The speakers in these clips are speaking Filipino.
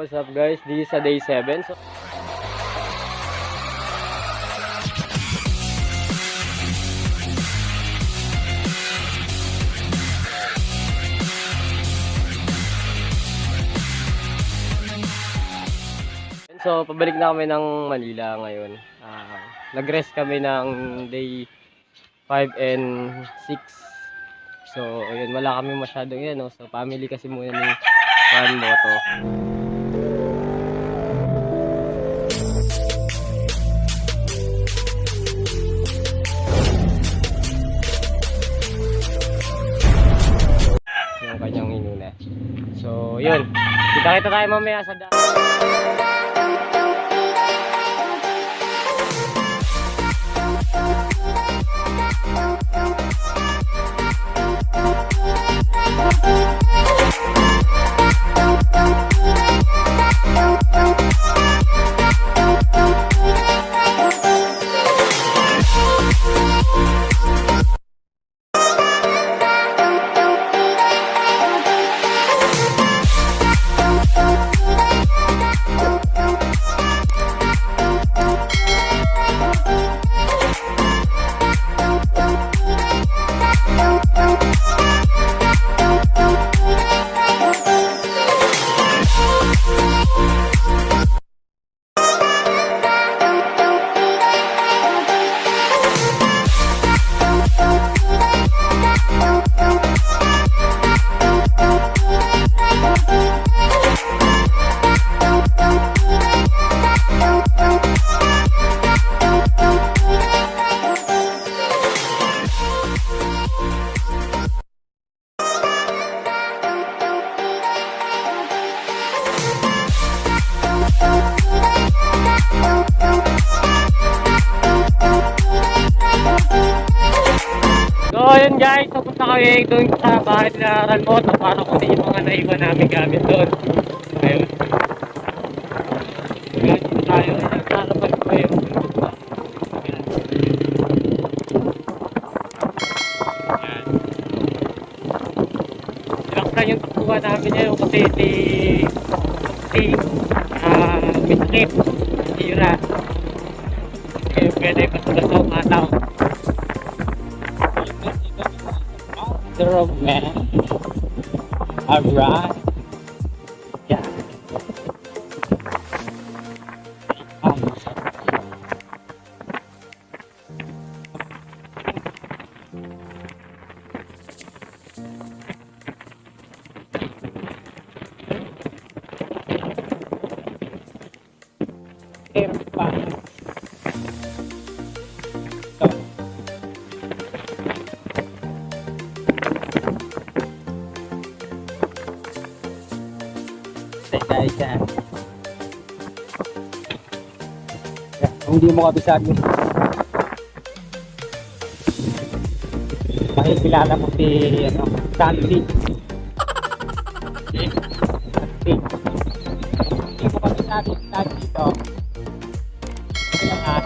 what's up guys? This is day 7. So, pabalik na kami ng Manila ngayon. Nag-rest kami ng day 5 and 6. So, ayun, wala kami masyadong yan. No? So, family kasi muna ni Juan Moto. Yung kanyang inuna. So, yun. Kita-kita tayo mamaya sa daan. So ayun guys, pupunta kami doon sa bahay na Ranmoto para kunin yung mga naiwan namin gamit doon. Ayun. Guys, dito tayo. Naglalapag ko yun. Ayan. Sinaktan yung takbuhan namin yun kasi si mislip. Hira. Kaya pwede basta-basta umataw. Man. Alright. Yeah. Guys, kung hindi mo kabisado makikilala mo si Santi. Santi. Hindi mo kabisado si Santi dito. Kailangan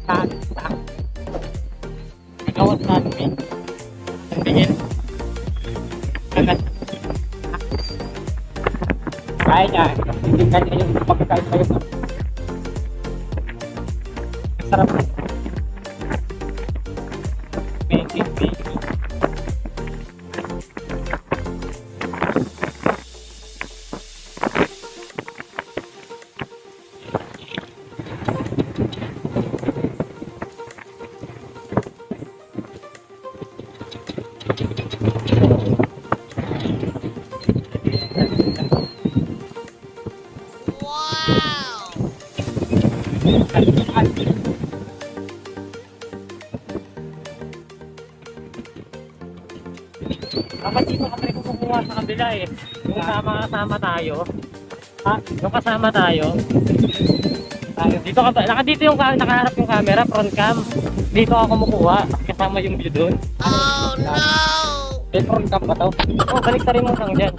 Santi. Nagawat natin. Sandiin. Agad. Kaya niya, hindi kanya yung pagkakain kayo. Sarap na. Make it big. Dapat dito ka rin kumukuha sa kabila eh. Yung kasama tayo. Ha? Yung kasama tayo. Dito ka ba? Dito yung nakaharap yung camera, front cam. Dito ako kumukuha. Kasama yung view doon. Oh no! Front cam ba to? Oo, balik ta rin mo lang dyan.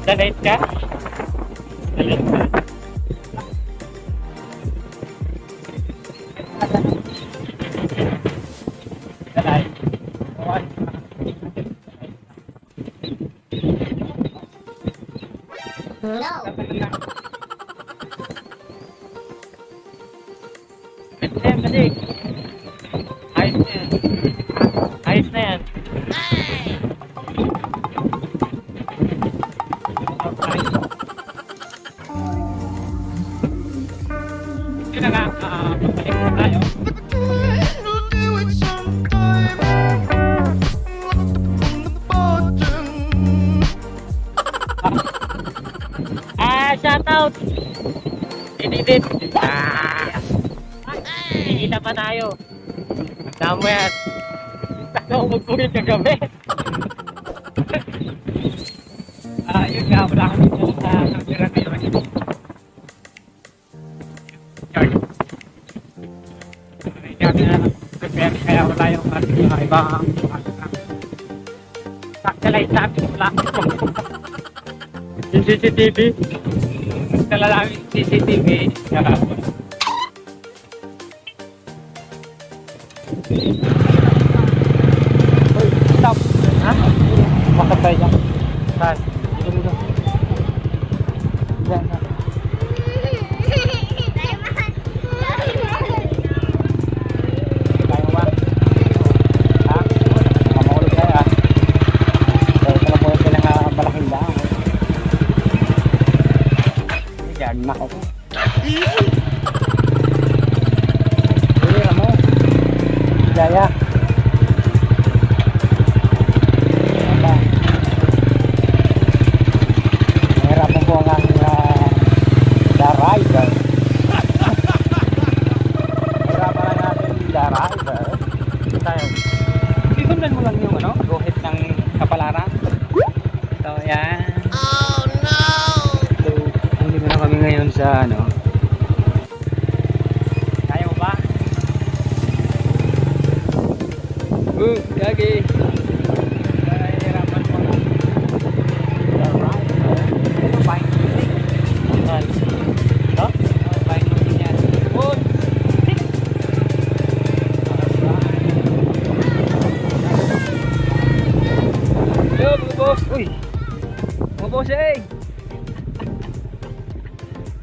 Dalate ka? Dalate ka? Dalay. Kasi ayos na yan. Ayos na yan. Yun na nga, pagbalik na tayo. Shoutout! Ididit! Kikita pa tayo. Tama yan. Tako magpulit kagabi. Yun nga, wala kami dito sa kamera ngayon. Kaya wala yung mga ibang saksalay sa akin. Wala yung CCTV. Dala namin CCTV. Stop. Ha? Bakit tayo dyan? Saan? Dito mo doon. Dyan. Tayo ba? Ha? Mamahulog tayo ha? Dahil pala po sila nga malaking daan. Diyan na ako. Hindi mo. Jaya. Mahirapan po ang aking driver. Mahirapan ang aking driver. Tayo. Sisundan mo lang yung guhit ng kapalaran. So yan. Nandito na kami ngayon sa kaya mo ba? Gagi. Nahihirapan mo na. Alright. Ito, fine music. Ito? Fine music yan. Good. Yo, mga boss. Uy. Mga boss eh.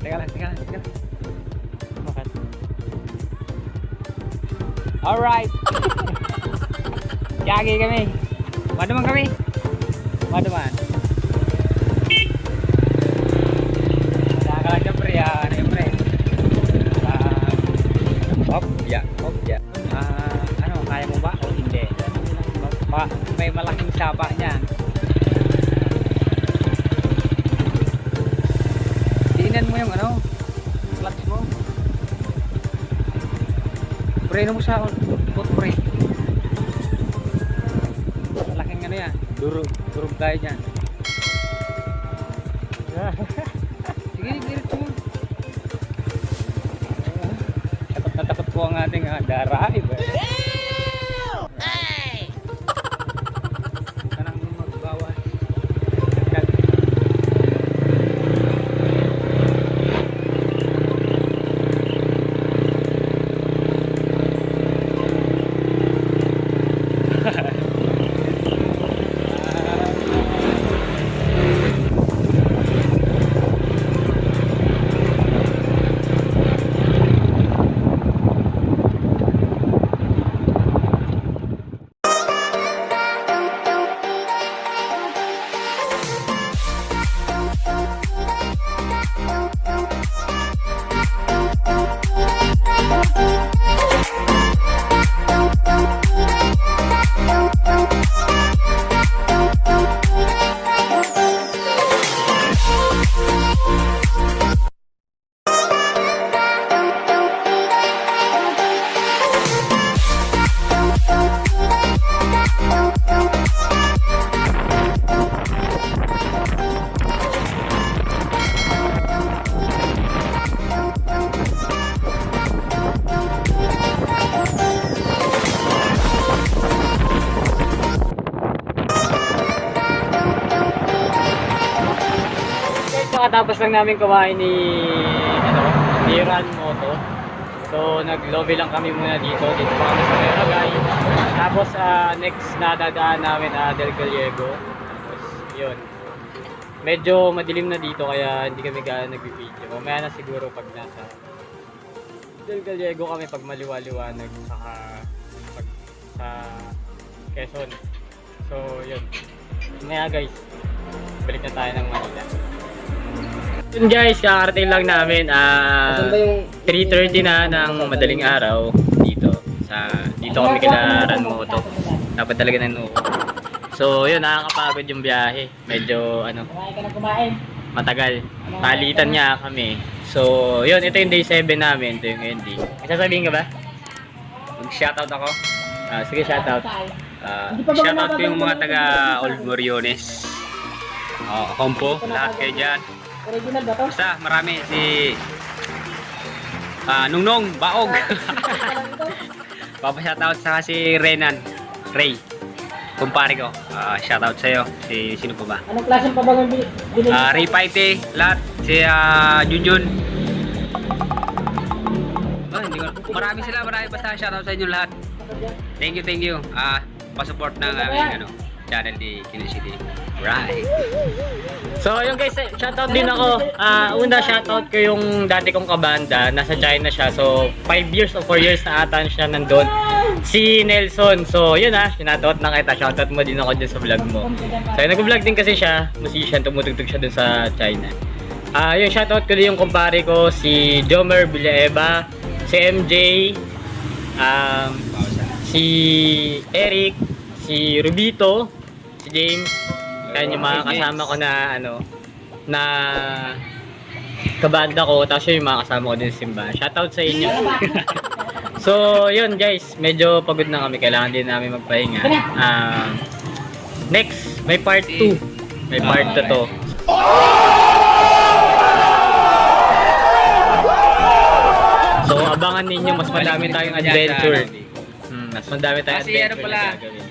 Teka lang. Okay. Alright. Gagi kami. Maduman kami. Maduman. Nakakalang syempre ano yung pre. Ya. Kaya mo ba o hindi? May malaking sapa niyan. Tingnan mo yung clutch mo. Preno mo sa foot brake. Malaking yan. Durog tayo dyan. Sige, diretso mo. Takot na takot po ang ating driver. Kanang magbawas. kakatapos lang namin kumain ni Ran Moto. So nag-lobby lang kami muna dito pa kami sa Meragay. Tapos next na dadaan namin Del Gallego. Tapos yun. Medyo madilim na dito kaya hindi kami gaano nag-video. Mamaya na siguro pag nasa Del Gallego kami pag maliwa-liwanag saka pag sa Quezon. So yun. Mamaya guys, balik na tayo ng Manila. Yun guys, kakarating lang namin 3:30 na ng madaling araw dito kami kila Ran Moto. Dapat talaga nanood. So yun, nakakapagod yung biyahe. Medyo matagal. Palitan nga kami. So yun, ito yung day 7 namin. Ito yung ending. May sasabihin ka ba? Mag-shoutout ako. Sige, shoutout. Shoutout ko yung mga taga Old Moriones. Kompo, lahat kayo dyan. Basta marami si Nungnong Baog. Papa-shoutout sa si Renan Ray. Kumpare ko. Shoutout sa'yo. Sino pa ba? Anong klaseng pabangon binili? Ray Paite, lahat. Si Junjun. Marami sila, marami. Basta shoutout sa inyo lahat. Thank you. Pa-support ng aming channel ni Kino City. Right. So yun guys, shoutout din ako. Una shoutout ko yung dati kong kabanda, nasa China siya. So 5 years o 4 years na ata siya nandun. Si Nelson. So yun shoutout na kita. Shoutout mo din ako dyan sa vlog mo. So nag-vlog din kasi siya, musician, tumutugtog siya dun sa China. Yung shoutout ko din yung kumpare ko, si Jomer Villaeva, si MJ, si Eric, si Rubito, si James. Yan yung mga kasama ko na na kabanda ko, tapos yung mga kasama ko din sa simbahan. Shoutout sa inyo. So yun guys, medyo pagod na kami, kailangan din namin magpahinga. Next, may part 2. May part 2 to. So abangan ninyo, mas madami tayong adventure. Mas madami tayong adventure na gagawin.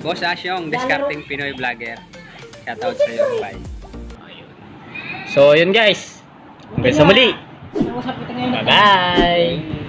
Boss Asyong, Discarding Pinoy Vlogger. Shoutout sa iyo, bye. So yun guys, hanggang sa muli. Ang usap kita ngayon. Bye-bye!